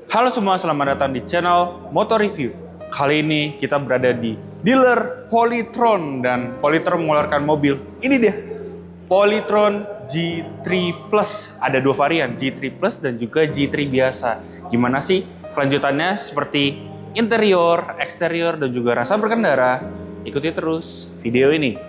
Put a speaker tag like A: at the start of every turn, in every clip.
A: Halo semua, selamat datang di channel Motor Review. Kali ini kita berada di dealer Polytron dan Polytron mengeluarkan mobil. Ini dia, Polytron G3 Plus. Ada dua varian, G3 Plus dan juga G3 biasa. Gimana sih kelanjutannya seperti interior, eksterior, dan juga rasa berkendara? Ikuti terus video ini.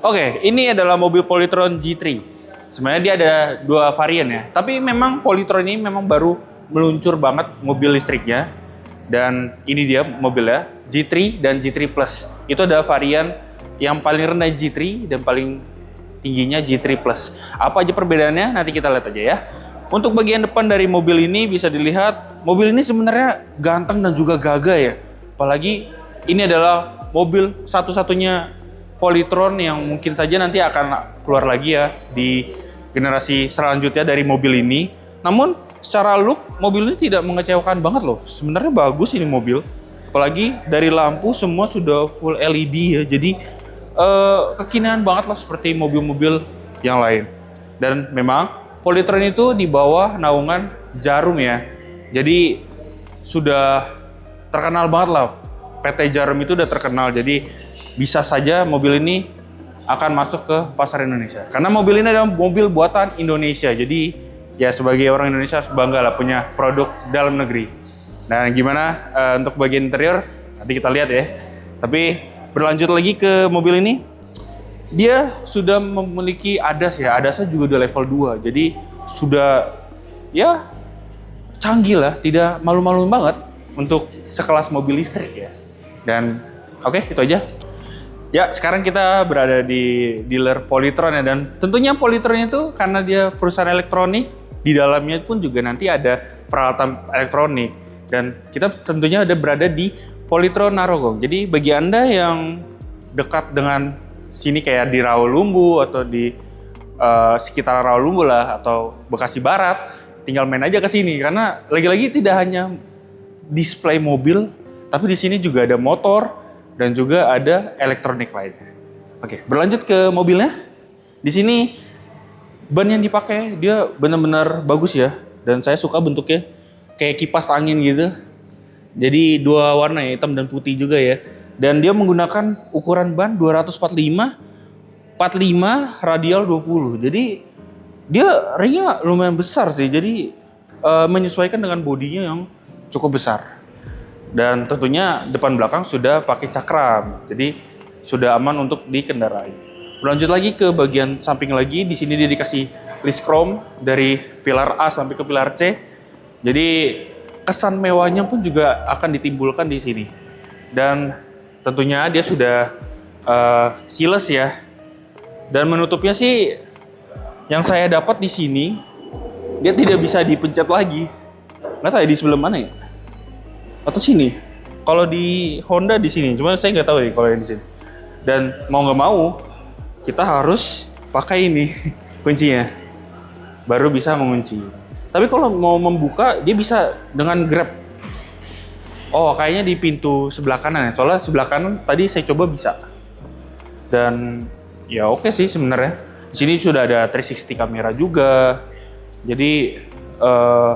A: Oke, ini adalah mobil Polytron G3. Sebenarnya dia ada dua varian ya. Tapi memang Polytron ini memang baru meluncur banget mobil listriknya. Dan ini dia mobilnya, G3 dan G3 Plus. Itu ada varian yang paling rendah G3 dan paling tingginya G3 Plus. Apa aja perbedaannya? Nanti kita lihat aja ya. Untuk bagian depan dari mobil ini bisa dilihat, mobil ini sebenarnya ganteng dan juga gagah ya. Apalagi ini adalah mobil satu-satunya Polytron yang mungkin saja nanti akan keluar lagi ya di generasi selanjutnya dari mobil ini. Namun secara look mobil ini tidak mengecewakan banget loh. Sebenarnya bagus ini mobil. Apalagi dari lampu semua sudah full LED ya. Jadi kekinian banget lah seperti mobil-mobil yang lain. Dan memang Polytron itu di bawah naungan Jarum ya. Jadi sudah terkenal banget lah. PT Jarum itu udah terkenal. Jadi bisa saja mobil ini akan masuk ke pasar Indonesia. Karena mobil ini adalah mobil buatan Indonesia. Jadi ya sebagai orang Indonesia harus bangga lah punya produk dalam negeri. Nah gimana untuk bagian interior? Nanti kita lihat ya. Tapi berlanjut lagi ke mobil ini. Dia sudah memiliki ADAS ya. ADAS-nya juga udah level 2. Jadi sudah ya canggih lah. Tidak malu-maluin banget untuk sekelas mobil listrik ya. Dan oke, itu aja. Ya, sekarang kita berada di dealer Polytron ya, dan tentunya Polytron itu karena dia perusahaan elektronik, di dalamnya pun juga nanti ada peralatan elektronik. Dan kita tentunya ada berada di Polytron Narogong. Jadi bagi Anda yang dekat dengan sini kayak di Rawalumbu atau di sekitar Rawalumbu lah atau Bekasi Barat, tinggal main aja ke sini karena lagi-lagi tidak hanya display mobil, tapi di sini juga ada motor dan juga ada elektronik lainnya. Oke, berlanjut ke mobilnya. Di sini ban yang dipakai dia benar-benar bagus ya, dan saya suka bentuknya kayak kipas angin gitu. Jadi dua warna ya, hitam dan putih juga ya. Dan dia menggunakan ukuran ban 245 45 radial 20. Jadi dia ringnya lumayan besar sih. Jadi menyesuaikan dengan bodinya yang cukup besar. Dan tentunya depan belakang sudah pakai cakram, jadi sudah aman untuk dikendarai. Berlanjut lagi ke bagian samping lagi, di sini dia dikasih list chrome dari pilar A sampai ke pilar C. Jadi kesan mewahnya pun juga akan ditimbulkan di sini. Dan tentunya dia sudah keyless ya. Dan menutupnya sih yang saya dapat di sini, dia tidak bisa dipencet lagi. Nggak tahu ya di sebelah mana ya? Atau sini? Kalau di Honda di sini, cuma saya nggak tahu nih kalau yang di sini. Dan mau nggak mau kita harus pakai ini kuncinya, baru bisa mengunci. Tapi kalau mau membuka dia bisa dengan grab. Oh kayaknya di pintu sebelah kanan ya, soalnya sebelah kanan tadi saya coba bisa. Dan ya oke sih sebenarnya. Di sini sudah ada 360 kamera juga, jadi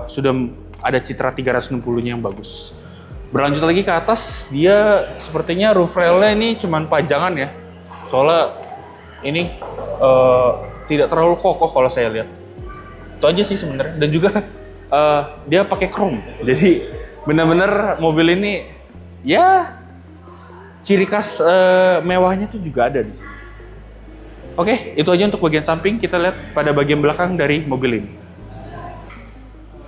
A: sudah ada citra 360-nya yang bagus. Berlanjut lagi ke atas, dia sepertinya roof railnya ini cuman pajangan ya. Soalnya ini tidak terlalu kokoh kalau saya lihat. Itu aja sih sebenarnya. Dan juga dia pakai chrome. Jadi benar-benar mobil ini ya ciri khas mewahnya tuh juga ada di sini. Oke, itu aja untuk bagian samping. Kita lihat pada bagian belakang dari mobil ini.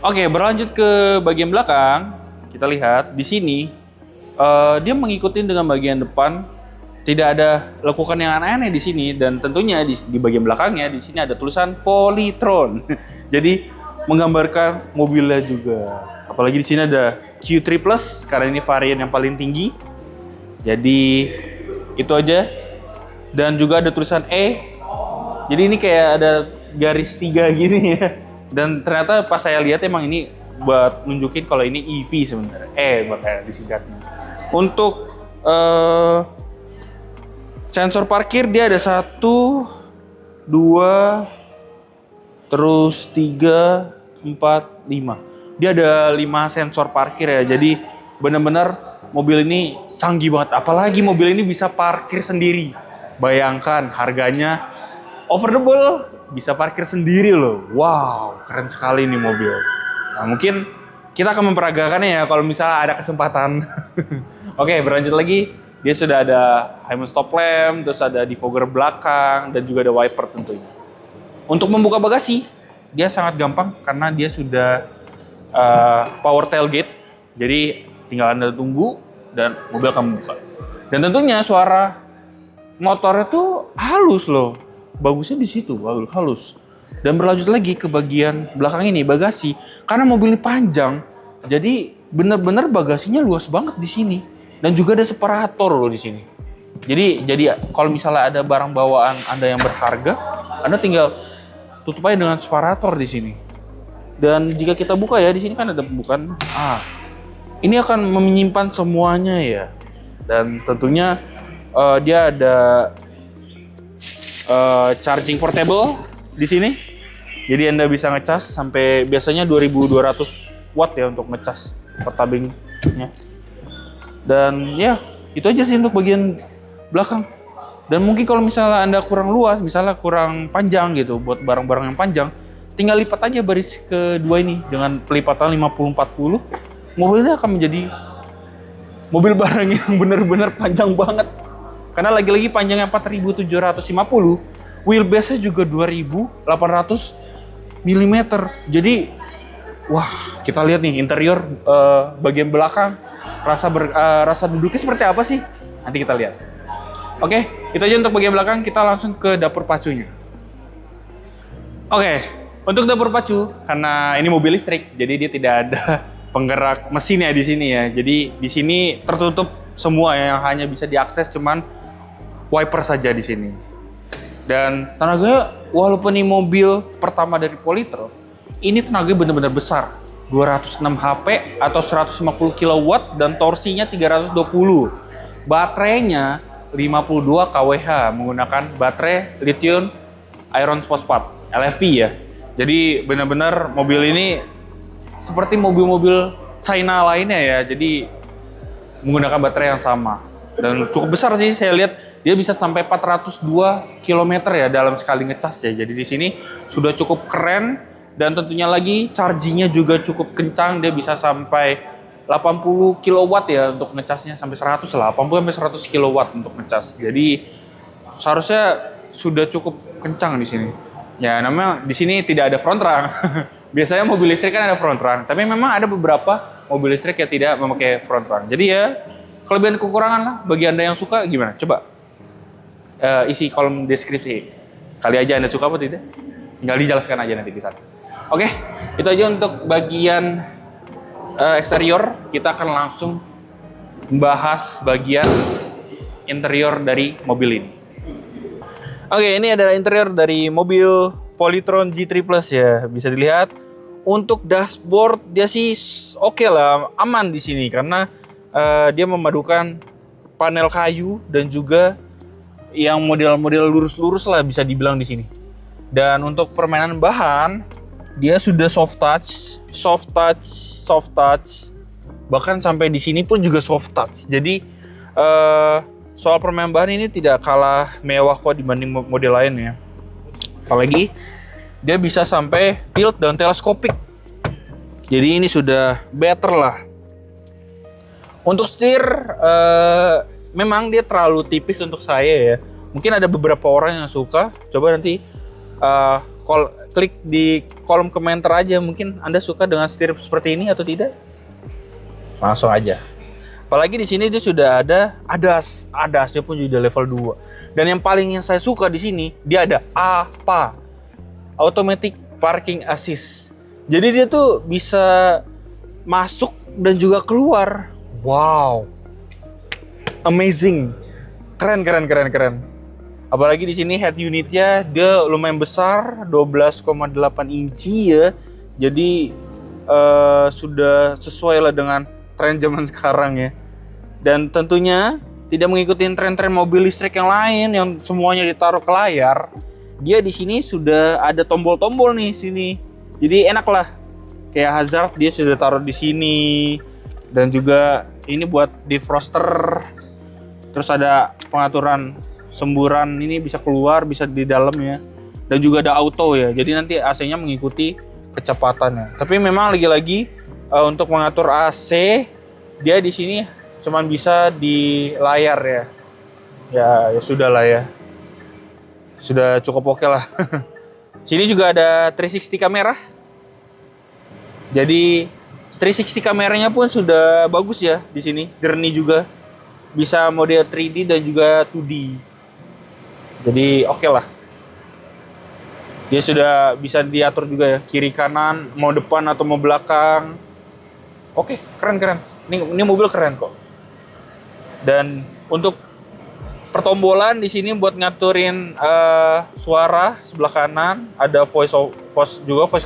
A: Oke, berlanjut ke bagian belakang. Kita lihat di sini dia mengikuti dengan bagian depan, tidak ada lekukan yang aneh-aneh di sini, dan tentunya di bagian belakangnya di sini ada tulisan Polytron. Jadi menggambarkan mobilnya juga. Apalagi di sini ada Q3 Plus karena ini varian yang paling tinggi. Jadi itu aja. Dan juga ada tulisan E Jadi ini kayak ada garis 3 gini ya. Dan ternyata pas saya lihat emang ini buat nunjukin kalau ini EV sebenarnya. Makanya disingkatnya. Untuk sensor parkir dia ada 1, 2, terus 3, 4, 5. Dia ada 5 sensor parkir ya. Jadi benar-benar mobil ini canggih banget. Apalagi mobil ini bisa parkir sendiri. Bayangkan harganya affordable, bisa parkir sendiri loh. Wow, keren sekali nih mobil. Nah, mungkin kita akan memperagakannya ya kalau misalnya ada kesempatan. Oke, berlanjut lagi. Dia sudah ada high stop lamp, terus ada defogger belakang, dan juga ada wiper tentunya. Untuk membuka bagasi, dia sangat gampang karena dia sudah power tailgate. Jadi tinggal Anda tunggu dan mobil akan buka. Dan tentunya suara motornya tuh halus loh. Bagusnya di situ, halus. Dan berlanjut lagi ke bagian belakang ini, bagasi. Karena mobilnya panjang, jadi benar-benar bagasinya luas banget di sini. Dan juga ada separator loh di sini. Jadi kalau misalnya ada barang bawaan Anda yang berharga, Anda tinggal tutup aja dengan separator di sini. Dan jika kita buka ya, di sini kan ada pembukaan. Ini akan menyimpan semuanya ya. Dan tentunya dia ada charging portable di sini. Jadi Anda bisa ngecas sampai biasanya 2200 watt ya untuk ngecas per tabingnya. Dan ya, itu aja sih untuk bagian belakang. Dan mungkin kalau misalnya Anda kurang luas, misalnya kurang panjang gitu buat barang-barang yang panjang, tinggal lipat aja baris kedua ini dengan pelipatan 50-40. Mobilnya akan menjadi mobil barang yang benar-benar panjang banget. Karena lagi-lagi panjangnya 4750, wheelbase-nya juga 2800 mm. Jadi, wah, kita lihat nih interior bagian belakang, rasa duduknya seperti apa sih? Nanti kita lihat. Oke, itu aja untuk bagian belakang. Kita langsung ke dapur pacunya. Oke, untuk dapur pacu, karena ini mobil listrik, jadi dia tidak ada penggerak mesinnya di sini ya. Jadi di sini tertutup semua yang hanya bisa diakses cuman wiper saja di sini. Dan tenaganya, walaupun ini mobil pertama dari Polytron, ini tenaganya benar-benar besar. 206 HP atau 150 kW dan torsinya 320. Baterainya 52 kWh menggunakan baterai lithium iron phosphate LFP ya. Jadi benar-benar mobil ini seperti mobil-mobil China lainnya ya. Jadi menggunakan baterai yang sama. Dan cukup besar sih, saya lihat dia bisa sampai 402 km ya dalam sekali ngecas ya. Jadi di sini sudah cukup keren dan tentunya lagi chargingnya juga cukup kencang. Dia bisa sampai 80 kW ya untuk ngecasnya, sampai 100 lah, 80 sampai 100 kW untuk ngecas. Jadi seharusnya sudah cukup kencang di sini. Ya namanya di sini tidak ada front rung. Biasanya mobil listrik kan ada front rung, tapi memang ada beberapa mobil listrik yang tidak memakai front rung. Jadi ya kelebihan kekurangan lah. Bagi Anda yang suka gimana? Coba isi kolom deskripsi. Kali aja Anda suka apa tidak? Tinggal dijelaskan aja nanti di sana. Oke, itu aja untuk bagian eksterior. Kita akan langsung membahas bagian interior dari mobil ini. Oke, ini adalah interior dari mobil Polytron G3 Plus ya. Bisa dilihat untuk dashboard dia sih oke lah, aman di sini karena dia memadukan panel kayu dan juga yang model-model lurus-lurus lah bisa dibilang di sini. Dan untuk permainan bahan dia sudah soft touch. Bahkan sampai di sini pun juga soft touch. Jadi soal permainan bahan ini tidak kalah mewah kok dibanding model lain ya. Apalagi dia bisa sampai tilt dan teleskopik. Jadi ini sudah better lah. Untuk setir, memang dia terlalu tipis untuk saya ya. Mungkin ada beberapa orang yang suka. Coba nanti klik di kolom komentar aja. Mungkin Anda suka dengan setir seperti ini atau tidak? Langsung aja. Apalagi di sini dia sudah ada ADAS. ADAS-nya pun juga level 2. Dan yang paling saya suka di sini, dia ada APA. Automatic Parking Assist. Jadi dia tuh bisa masuk dan juga keluar. Wow, amazing, keren. Apalagi di sini head unitnya dia lumayan besar, 12,8 inci ya. Jadi sudah sesuai lah dengan tren zaman sekarang ya. Dan tentunya tidak mengikuti tren-tren mobil listrik yang lain yang semuanya ditaruh ke layar. Dia di sini sudah ada tombol-tombol nih sini. Jadi enak lah. Kayak hazard dia sudah taruh di sini. Dan juga ini buat defroster. Terus ada pengaturan semburan ini bisa keluar, bisa di dalam ya. Dan juga ada auto ya. Jadi nanti AC-nya mengikuti kecepatannya. Tapi memang lagi-lagi untuk mengatur AC dia di sini cuman bisa di layar ya. Ya sudah lah ya. Sudah cukup oke lah. Sini juga ada 360 kamera. Jadi 360 kameranya pun sudah bagus ya di sini. Jernih juga. Bisa mode 3D dan juga 2D. Jadi oke lah. Dia sudah bisa diatur juga ya, kiri kanan, mau depan atau mau belakang. Oke, keren. Ini mobil keren kok. Dan untuk pertombolan di sini buat ngaturin suara sebelah kanan, ada voice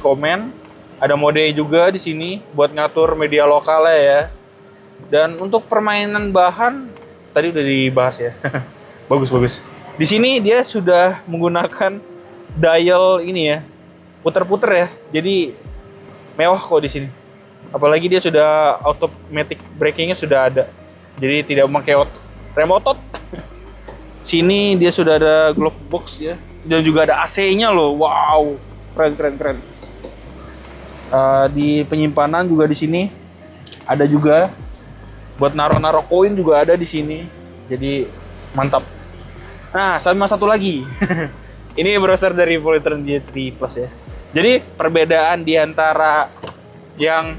A: command, ada mode juga di sini buat ngatur media lokalnya ya. Dan untuk permainan bahan tadi udah dibahas ya. Bagus. Di sini dia sudah menggunakan dial ini ya, puter-puter ya. Jadi mewah kok di sini. Apalagi dia sudah automatic brakingnya sudah ada. Jadi tidak memakai rem otot. Sini dia sudah ada glove box ya, dan juga ada AC-nya loh. Wow, keren. Di penyimpanan juga di sini ada juga buat naruh koin juga ada di sini. Jadi mantap. Nah, sama satu lagi. Ini berasal dari Polytron G3 Plus ya. Jadi perbedaan di antara yang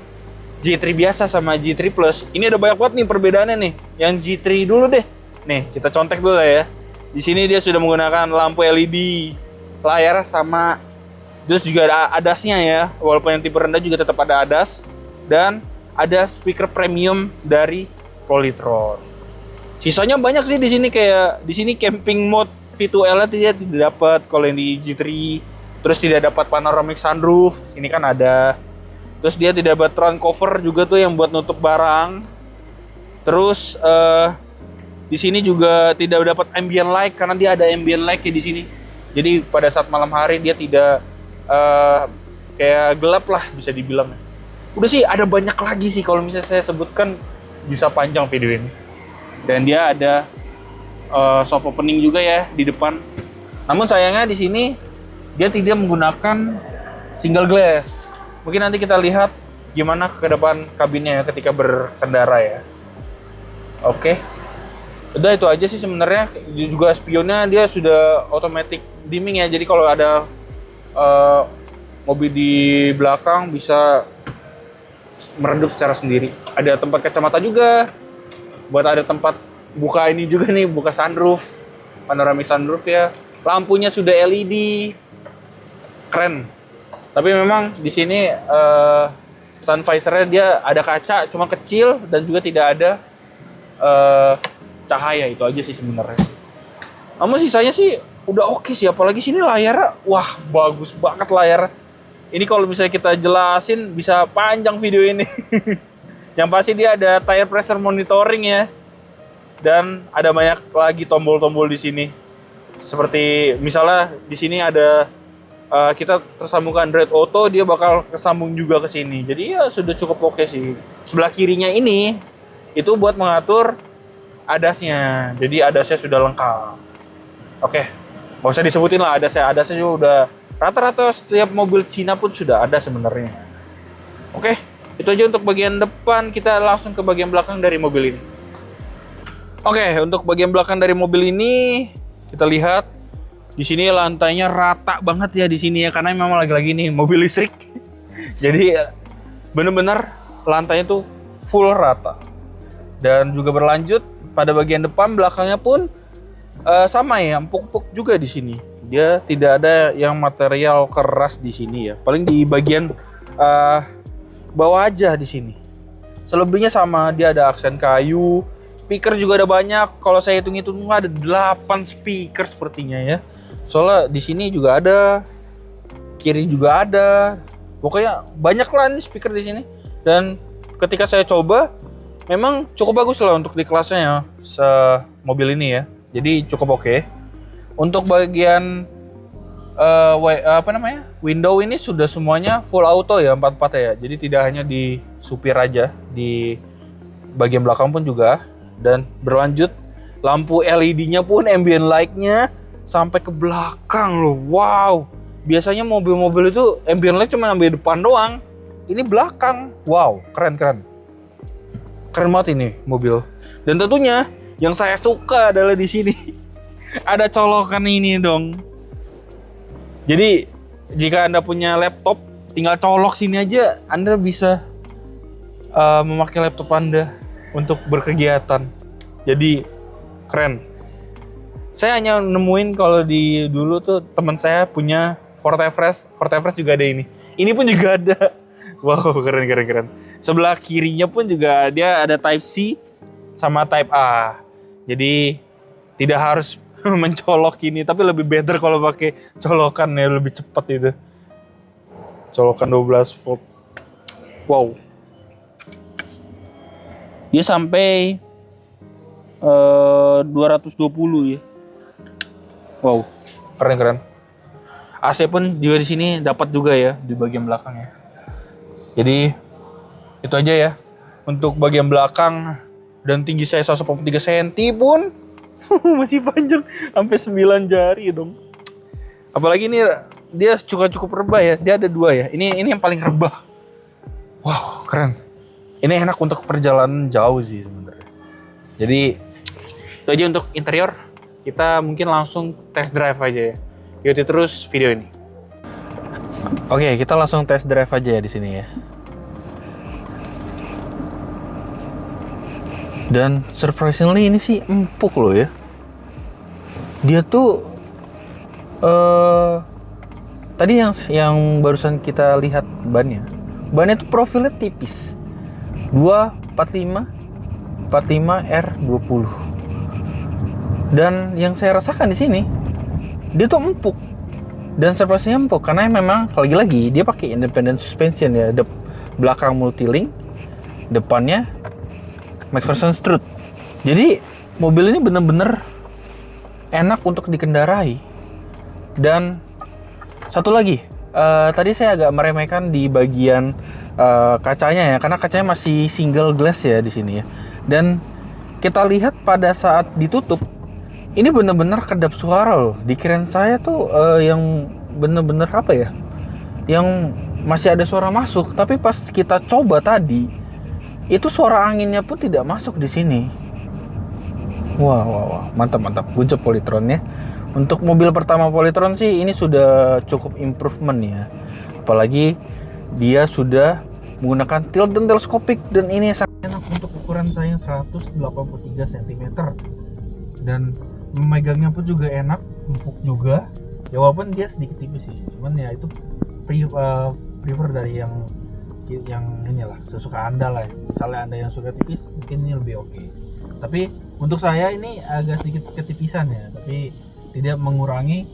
A: G3 biasa sama G3 Plus, ini ada banyak banget nih perbedaannya nih. Yang G3 dulu deh. Nih, kita contek dulu ya. Di sini dia sudah menggunakan lampu LED, layar sama, terus juga ada ADAS-nya ya. Walaupun yang tipe rendah juga tetap ada ADAS, dan ada speaker premium dari Polytron. Sisanya banyak sih di sini, kayak di sini camping mode V2L dia tidak dapat kalau yang di G3. Terus tidak dapat panoramic sunroof, ini kan ada. Terus dia tidak dapat trunk cover juga tuh yang buat nutup barang. Terus di sini juga tidak dapat ambient light karena dia ada ambient light di sini. Jadi pada saat malam hari dia tidak kayak gelap lah bisa dibilang. Udah sih ada banyak lagi sih, kalau misalnya saya sebutkan bisa panjang video ini. Dan dia ada soft opening juga ya di depan. Namun sayangnya di sini dia tidak menggunakan single glass. Mungkin nanti kita lihat gimana ke depan kabinnya ketika berkendara ya. Oke. Udah itu aja sih sebenarnya. Juga spionnya dia sudah automatic dimming ya. Jadi kalau ada mobil di belakang bisa meredup secara sendiri. Ada tempat kacamata juga. Buat ada tempat buka ini juga nih, buka sunroof, panoramic sunroof ya. Lampunya sudah LED, keren. Tapi memang di sini sun visor-nya dia ada kaca, cuma kecil dan juga tidak ada cahaya. Itu aja sih sebenarnya. Namun sisanya sih udah oke sih, apalagi sini layarnya, wah bagus banget layar. Ini kalau misalnya kita jelasin bisa panjang video ini. Yang pasti dia ada tire pressure monitoring ya. Dan ada banyak lagi tombol-tombol di sini. Seperti misalnya di sini ada kita tersambungkan Android Auto, dia bakal kesambung juga ke sini. Jadi ya sudah cukup oke sih. Sebelah kirinya ini itu buat mengatur ADAS-nya. Jadi ADAS-nya sudah lengkap. Oke. Nggak usah disebutin lah ADAS-nya. ADAS-nya juga udah rata-rata setiap mobil Cina pun sudah ada sebenarnya. Oke. Itu aja untuk bagian depan, kita langsung ke bagian belakang dari mobil ini. Oke, untuk bagian belakang dari mobil ini kita lihat di sini lantainya rata banget ya di sini ya, karena memang lagi-lagi nih mobil listrik. Jadi bener-bener lantainya tuh full rata. Dan juga berlanjut pada bagian depan, belakangnya pun sama ya, empuk-empuk juga di sini. Dia tidak ada yang material keras di sini ya. Paling di bagian bawah aja di sini. Selebihnya sama, dia ada aksen kayu, Speaker juga ada banyak. Kalau saya hitung-hitung ada 8 speaker sepertinya ya. Soalnya di sini juga ada, kiri juga ada. Pokoknya banyak lah nih speaker di sini. Dan ketika saya coba, memang cukup bagus lah untuk di kelasnya ya, mobil ini ya. Jadi cukup oke. Untuk bagian window ini sudah semuanya full auto ya, 4x4 ya. Jadi tidak hanya di supir aja, di bagian belakang pun juga. Dan berlanjut lampu LED-nya pun ambient light-nya sampai ke belakang loh. Wow. Biasanya mobil-mobil itu ambient light cuma sampai depan doang. Ini belakang. Wow, keren. Keren banget ini mobil. Dan tentunya yang saya suka adalah di sini ada colokan ini dong. Jadi jika Anda punya laptop, tinggal colok sini aja, Anda bisa memakai laptop Anda untuk berkegiatan. Jadi keren. Saya hanya nemuin kalau di dulu tuh teman saya punya Ford Everest juga ada ini. Ini pun juga ada. Wow, keren. Sebelah kirinya pun juga dia ada Type C sama Type A. Jadi tidak harus mencolok ini, tapi lebih better kalau pakai colokan ya, lebih cepat itu. Colokan 12 volt. Wow. Dia sampai 220 ya. Wow, keren. AC pun juga di sini dapat juga ya di bagian belakang ya. Jadi itu aja ya untuk bagian belakang. Dan tinggi saya 183 cm pun masih panjang sampai 9 jari dong. Apalagi ini dia cukup rebah ya. Dia ada 2 ya. Ini yang paling rebah. Wow, keren. Ini enak untuk perjalanan jauh sih sebenarnya. Jadi itu aja untuk interior. Kita mungkin langsung test drive aja ya. Ikuti terus video ini. Oke, kita langsung test drive aja ya di sini ya. Dan surprisingly ini sih empuk loh ya. Dia tuh tadi yang barusan kita lihat bannya tuh profilnya tipis. 245 R20. Dan yang saya rasakan di sini dia tuh empuk. Dan surprisingnya empuk karena memang lagi-lagi dia pakai independent suspension ya. Belakang multilink, depannya McPherson Strut. Jadi mobil ini bener-bener enak untuk dikendarai. Dan satu lagi, tadi saya agak meremehkan di bagian kacanya ya, karena kacanya masih single glass ya di sini ya. Dan kita lihat pada saat ditutup, ini bener-bener kedap suara loh. Dikirain saya tuh yang bener-bener apa ya, yang masih ada suara masuk. Tapi pas kita coba tadi, itu suara anginnya pun tidak masuk di sini. Wah, mantap. Good job Polytron ya. Untuk mobil pertama Polytron sih ini sudah cukup improvement ya. Apalagi dia sudah menggunakan tilt dan teleskopik, dan ini sangat enak untuk ukuran saya 183 cm. Dan memegangnya pun juga enak, empuk juga. Ya walaupun dia sedikit tipis sih, cuman ya itu prefer dari yang inilah, sesuka Anda lah. Misalnya Anda yang suka tipis, mungkin ini lebih oke. Tapi untuk saya ini agak sedikit ketipisan ya, tapi tidak mengurangi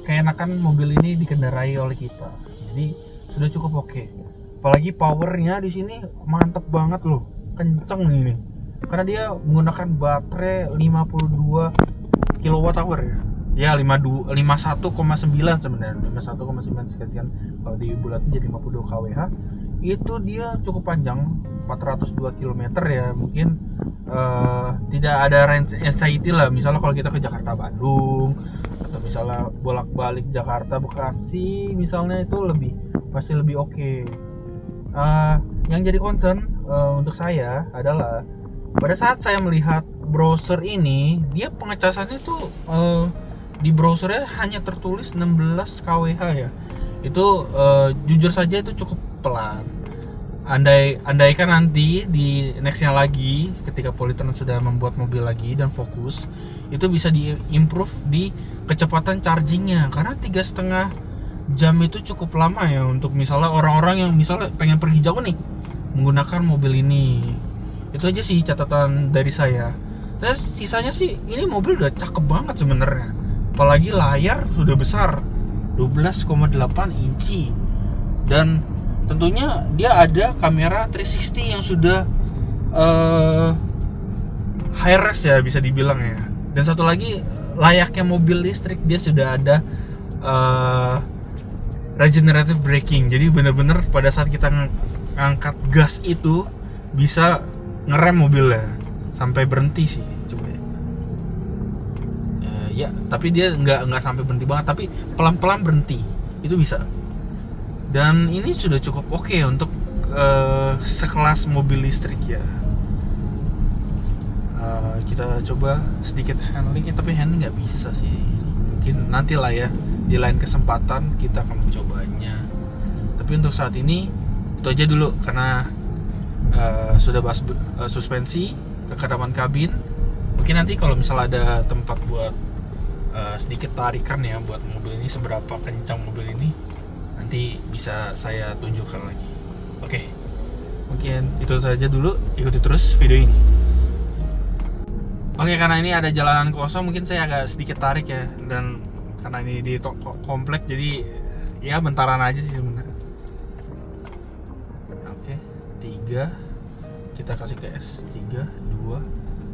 A: keenakan mobil ini dikendarai oleh kita. Jadi sudah cukup oke. Apalagi powernya di sini mantep banget loh, kenceng ini. Karena dia menggunakan baterai 52 kWh ya. Ya 51,9 sebenarnya, 51,9 sekian. Kalau di bulatnya jadi 52 kWh. Itu dia cukup panjang, 402 km ya. Mungkin tidak ada range anxiety lah. Misalnya kalau kita ke Jakarta Bandung, atau misalnya bolak-balik Jakarta Bekasi, misalnya itu pasti lebih oke. Yang jadi concern untuk saya adalah pada saat saya melihat browser ini, dia pengecasannya tuh di browsernya hanya tertulis 16 kWh ya. Itu jujur saja itu cukup pelan. Andaikan nanti di nextnya lagi, ketika Polytron sudah membuat mobil lagi dan fokus, itu bisa di-improve di kecepatan chargingnya. Karena 3,5 jam itu cukup lama ya untuk misalnya orang-orang yang misalnya pengen pergi jauh nih menggunakan mobil ini.
B: Itu aja sih catatan dari saya. Nah, sisanya sih ini mobil udah cakep banget sebenarnya. Apalagi layar sudah besar, 12,8 inci. Dan tentunya dia ada kamera 360 yang sudah high res ya, bisa dibilang ya. Dan satu lagi, layaknya mobil listrik, dia sudah ada regenerative braking. Jadi bener-bener pada saat kita ngangkat gas itu bisa ngerem mobilnya sampai berhenti sih. Coba ya, tapi dia nggak sampai berhenti banget, tapi pelan-pelan berhenti itu bisa. Dan ini sudah cukup oke untuk sekelas mobil listrik ya. Kita coba sedikit handling, tapi handling nggak bisa sih. Mungkin nanti lah ya, di lain kesempatan kita akan mencobanya. Tapi untuk saat ini itu aja dulu, karena sudah bahas suspensi, kekedaman kabin. Mungkin nanti kalau misalnya ada tempat buat sedikit tarikan ya buat mobil ini, seberapa kencang mobil ini, nanti bisa saya tunjukkan lagi. Oke, mungkin itu saja dulu. Ikuti terus video ini. Oke, karena ini ada jalanan kosong, mungkin saya agak sedikit tarik ya. Dan karena ini di komplek, jadi ya bentaran aja sih sebenarnya. Oke, 3. Kita kasih ke S. 3, 2,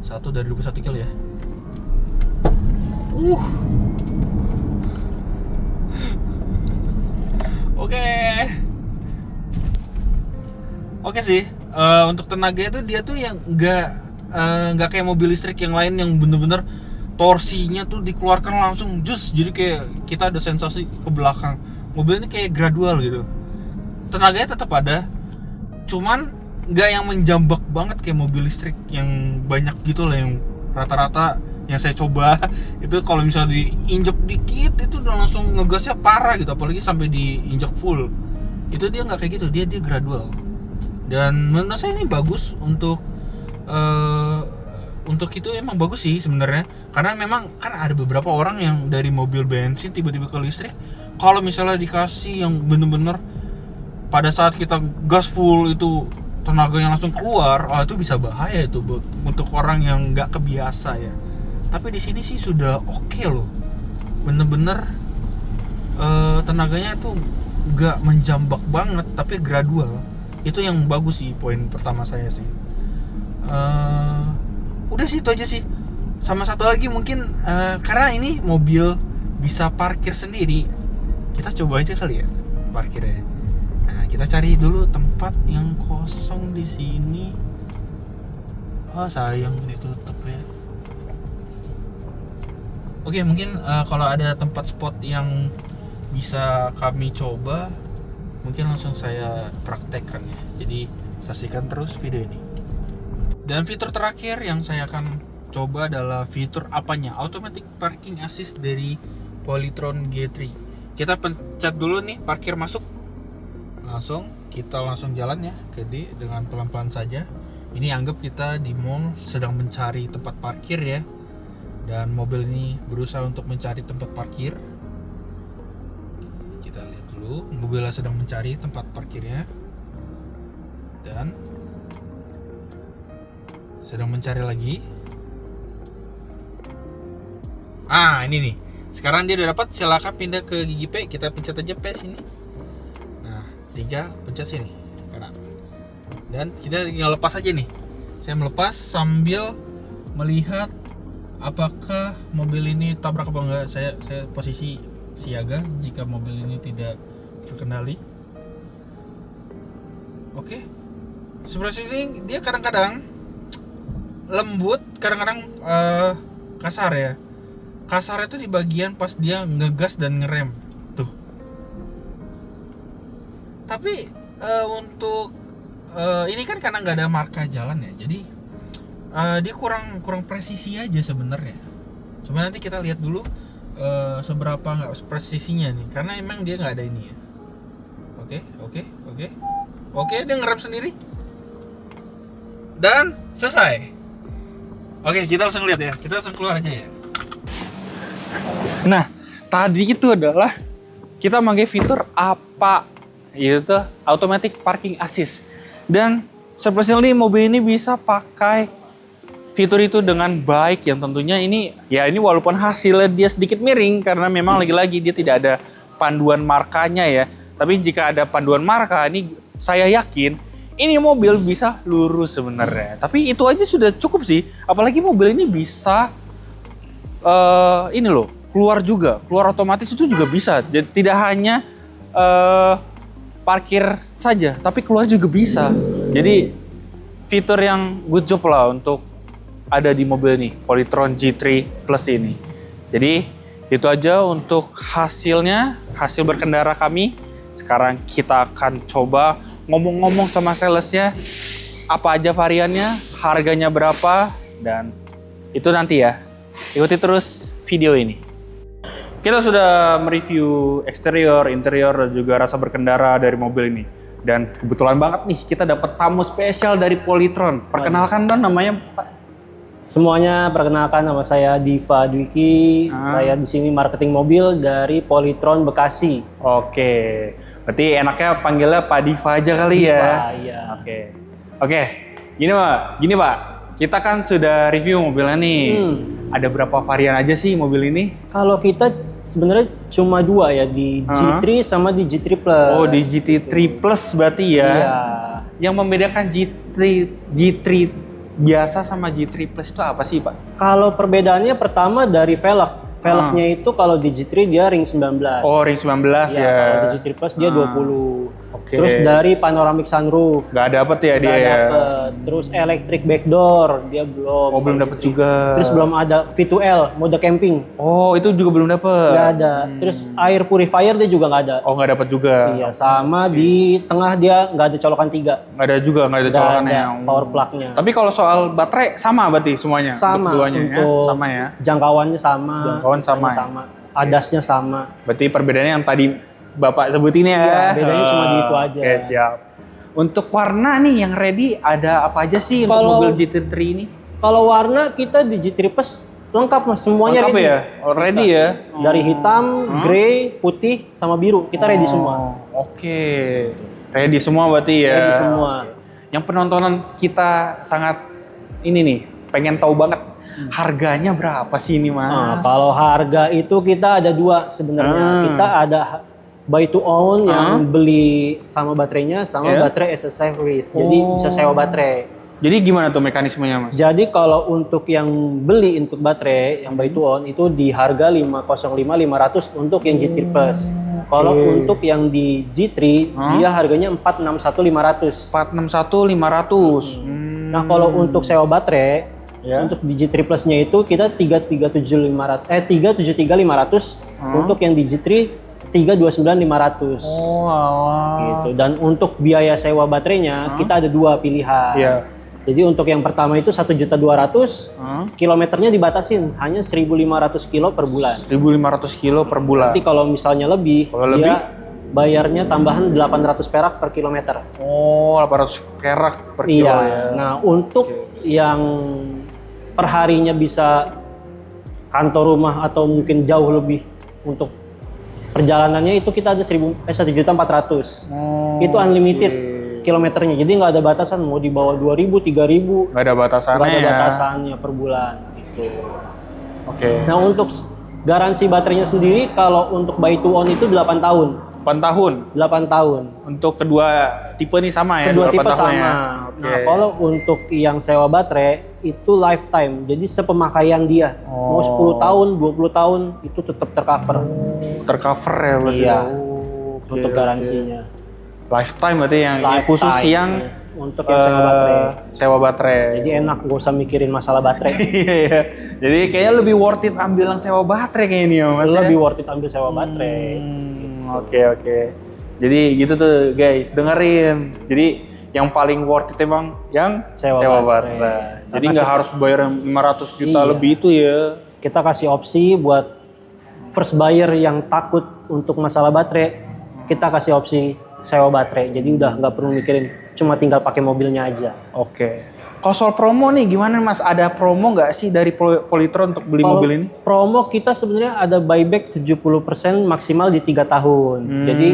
B: 1 dari 21 kilo ya. Oke sih. Untuk tenaga itu dia tuh yang nggak kayak mobil listrik yang lain yang bener-bener torsinya tuh dikeluarkan langsung jus. Jadi kayak kita ada sensasi ke belakang. Mobil ini kayak gradual gitu. Tenaganya tetap ada, cuman nggak yang menjambak banget kayak mobil listrik yang banyak gitu lah, yang rata-rata yang saya coba itu kalau misalnya diinjek dikit itu udah langsung ngegasnya parah gitu, apalagi sampai diinjek full. Itu dia nggak kayak gitu, dia gradual. Dan menurut saya ini bagus untuk itu emang bagus sih sebenarnya, karena memang kan ada beberapa orang yang dari mobil bensin tiba-tiba ke listrik, kalau misalnya dikasih yang bener-bener pada saat kita gas full itu tenaga yang langsung keluar, itu bisa bahaya itu untuk orang yang nggak kebiasa ya. Tapi di sini sih sudah oke loh, bener-bener tenaganya tuh nggak menjambak banget, tapi gradual. Itu yang bagus sih, poin pertama saya sih. Udah sih, itu aja sih. Sama satu lagi mungkin karena ini mobil bisa parkir sendiri, kita coba aja kali ya parkirnya. Nah, kita cari dulu tempat yang kosong di sini. Sayang ditutup ya. Oke, mungkin kalau ada tempat spot yang bisa kami coba, mungkin langsung saya praktekkan ya. Jadi saksikan terus video ini. Dan fitur terakhir yang saya akan coba adalah fitur apanya? Automatic Parking Assist dari Polytron G3. Kita pencet dulu nih parkir masuk. Kita langsung jalan ya ke D dengan pelan-pelan saja. Ini anggap kita di mall sedang mencari tempat parkir ya. Dan mobil ini berusaha untuk mencari tempat parkir. Kita lihat dulu, mobilnya sedang mencari tempat parkirnya. Dan sedang mencari lagi. Ini nih. Sekarang dia udah dapat, silakan pindah ke gigi P. Kita pencet aja P sini. Nah, 3 pencet sini kanan. Dan kita tinggal lepas aja nih. Saya melepas sambil melihat apakah mobil ini tabrak apa enggak. Saya posisi siaga jika mobil ini tidak terkendali. Oke. Seperti ini dia kadang-kadang lembut, kadang-kadang kasar ya. Kasar itu di bagian pas dia ngegas dan ngerem tuh. Tapi untuk ini kan karena nggak ada marka jalan ya, jadi dia kurang presisi aja sebenarnya. Cuma nanti kita lihat dulu seberapa nggak presisinya nih, karena emang dia nggak ada ini ya. Oke, dia ngerem sendiri dan selesai. Oke, kita langsung lihat ya, kita langsung keluar aja ya. Nah, tadi itu adalah kita pakai fitur apa? Itu Automatic Parking Assist. Dan
A: Especially mobil ini bisa pakai fitur itu dengan baik, yang tentunya ini walaupun hasilnya dia sedikit miring karena memang lagi-lagi dia tidak ada panduan markanya ya. Tapi jika ada panduan marka ini saya yakin ini mobil bisa lurus sebenarnya. Tapi itu aja sudah cukup sih. Apalagi mobil ini bisa keluar otomatis itu juga bisa. Jadi tidak hanya parkir saja, tapi keluar juga bisa. Jadi fitur yang good job lah untuk ada di mobil ini, Polytron G3 Plus ini. Jadi itu aja untuk hasil berkendara kami. Sekarang kita akan coba ngomong-ngomong sama salesnya, apa aja variannya, harganya berapa, dan itu nanti ya. Ikuti terus video ini. Kita sudah mereview eksterior, interior, dan juga rasa berkendara dari mobil ini. Dan kebetulan banget nih kita dapat tamu spesial dari Polytron. Perkenalkan dong namanya, Pak.
C: Semuanya, perkenalkan, nama saya Diva Dwiki. Saya di sini marketing mobil dari Polytron Bekasi.
A: Oke, berarti enaknya panggilnya Pak Diva aja kali ya.
C: Diva, iya.
A: Oke. Gini Pak. Kita kan sudah review mobilnya nih. Ada berapa varian aja sih mobil ini?
C: Kalau kita sebenarnya cuma dua ya, di G3 sama di G3 Plus.
A: Oh, di GT3 Plus berarti ya.
C: Iya.
A: Yang membedakan G3 biasa sama G3 Plus itu apa sih, Pak?
C: Kalau perbedaannya pertama dari velg. Velgnya itu kalau di G3 dia ring 19.
A: Oh, ring 19 ya.
C: Kalau di G3 Plus dia 20.
A: Oke.
C: Terus dari panoramic sunroof.
A: Nggak dapet ya dia ya?
C: Dapet. Terus electric backdoor dia belum.
A: Oh, belum dapet juga.
C: Terus belum ada V2L mode camping.
A: Oh, itu juga belum dapet?
C: Nggak ada. Terus air purifier dia juga nggak ada.
A: Oh, nggak dapet juga?
C: Iya, sama di tengah dia nggak ada colokan 3.
A: Nggak ada juga, nggak ada colokannya.
C: Power plug-nya.
A: Tapi kalau soal baterai sama berarti semuanya?
C: Sama.
A: Untuk keduanya ya?
C: Untuk
A: Sama ya?
C: jangkauannya sama.
A: Jangkauan sama.
C: Adasnya sama.
A: Berarti perbedaannya yang tadi Bapak sebutin ya?
C: Iya, bedanya cuma di itu aja.
A: Oke, siap. Untuk warna nih yang ready ada apa aja sih untuk mobil GT3 ini?
C: Kalau warna kita di G3 Plus lengkap Mas, semuanya
A: lengkap
C: ready.
A: Ya? Oh, ready ya?
C: Dari hitam, grey, putih, sama biru. Kita ready semua.
A: Oke. Ready semua berarti ya?
C: Ready semua.
A: Yang penontonan kita sangat ini nih, pengen tahu banget harganya berapa sih ini, Mas?
C: Nah, kalau harga itu kita ada dua sebenarnya. Kita ada buy to own yang beli sama baterainya, sama baterai as a service. Jadi bisa sewa baterai.
A: Jadi gimana tuh mekanismenya, Mas?
C: Jadi kalau untuk yang beli input baterai, yang buy to own itu di harga 505.500 untuk yang GT Plus. Kalau untuk yang di G3 dia harganya 461.500.
A: 461.500.
C: Nah, kalau untuk sewa baterai untuk di G3 Plus-nya itu kita 373.500 untuk yang di G3 329.500.
A: Oh, alah.
C: Gitu. Dan untuk biaya sewa baterainya kita ada dua pilihan.
A: Iya.
C: Jadi untuk yang pertama itu 1.200.000, kilometernya dibatasin hanya 1.500 kilo per bulan.
A: 1.500 kilo per bulan.
C: Nanti kalau misalnya lebih, dia bayarnya tambahan 800 perak per kilometer.
A: Oh, 800 perak per kilo ya.
C: Nah, untuk yang perharinya bisa kantor rumah atau mungkin jauh lebih untuk perjalanannya itu kita ada 1.400.000. Itu unlimited kilometernya. Jadi nggak ada batasan mau di bawah 2.000, 3.000.
A: Nggak ada batasannya.
C: Nggak ada batasannya per bulan gitu.
A: Oke.
C: Nah, untuk garansi baterainya sendiri kalau untuk buy to own itu 8 tahun.
A: 8 tahun?
C: 8 tahun.
A: Untuk kedua tipe nih sama ya?
C: Kedua tipe sama.
A: Ya?
C: Nah, kalau untuk yang sewa baterai itu lifetime. Jadi sepemakaian dia. Mau 10 tahun, 20 tahun itu tetap tercover.
A: Tercover ya berarti?
C: Iya. Untuk garansinya.
A: Lifetime berarti yang khusus yang
C: untuk yang sewa baterai.
A: Sewa baterai.
C: Jadi enak, gak usah mikirin masalah baterai.
A: Iya. Jadi kayaknya lebih worth it ambil yang sewa baterai kayaknya nih ya, Mas.
C: Lebih worth it ambil sewa baterai.
A: Oke. Jadi gitu tuh guys, dengerin. Jadi yang paling worth it emang yang sewa baterai. Jadi nggak harus bayar 500 juta lebih itu ya.
C: Kita kasih opsi buat first buyer yang takut untuk masalah baterai. Kita kasih opsi sewa baterai. Jadi udah nggak perlu mikirin, cuma tinggal pakai mobilnya aja.
A: Oke. Kalau soal promo nih gimana Mas? Ada promo nggak sih dari Polytron untuk beli mobil ini?
C: Promo kita sebenarnya ada buyback 70% maksimal di 3 tahun. Jadi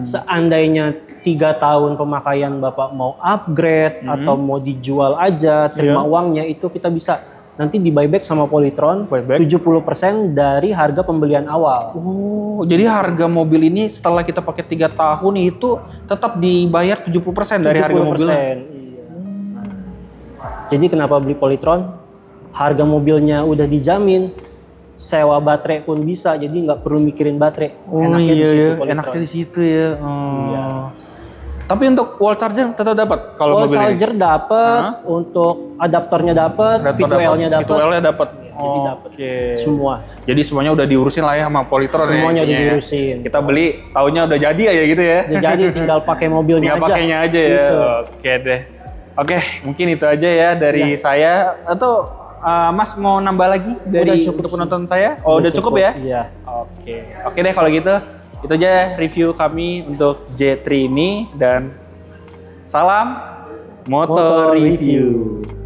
C: seandainya 3 tahun pemakaian Bapak mau upgrade atau mau dijual aja, terima uangnya, itu kita bisa nanti di buyback sama Polytron 70% dari harga pembelian awal.
A: Oh, jadi harga mobil ini setelah kita pakai 3 tahun itu tetap dibayar 70% dari harga mobilnya.
C: Iya. Nah, jadi kenapa beli Polytron? Harga mobilnya udah dijamin, sewa baterai pun bisa, jadi nggak perlu mikirin baterai. Enaknya di situ Polytron.
A: Enaknya di situ ya.
C: Iya.
A: Tapi untuk wall charger tetap dapat kalau
C: Wall
A: mobil ini.
C: charger dapat, untuk adaptornya dapat, V2L-nya dapat.
A: V2L-nya dapat.
C: Jadi dapat
A: Oke.
C: semua.
A: Jadi semuanya udah diurusin lah ya sama Polytron.
C: Semuanya
A: ya,
C: udah
A: intinya.
C: diurusin.
A: Kita beli, taunya udah jadi ya gitu ya.
C: Udah jadi tinggal pakai mobilnya
A: Tinggal
C: aja.
A: pakainya aja ya.
C: Gitu.
A: Oke deh. Oke, mungkin itu aja ya dari saya. Atau Mas mau nambah lagi dari
C: cukup
A: untuk
C: sih.
A: penonton saya? Oh, udah cukup ya?
C: Iya.
A: Oke deh kalau gitu. Itu aja review kami untuk J3 ini dan salam Motor
C: Motor
A: Review.
C: Review.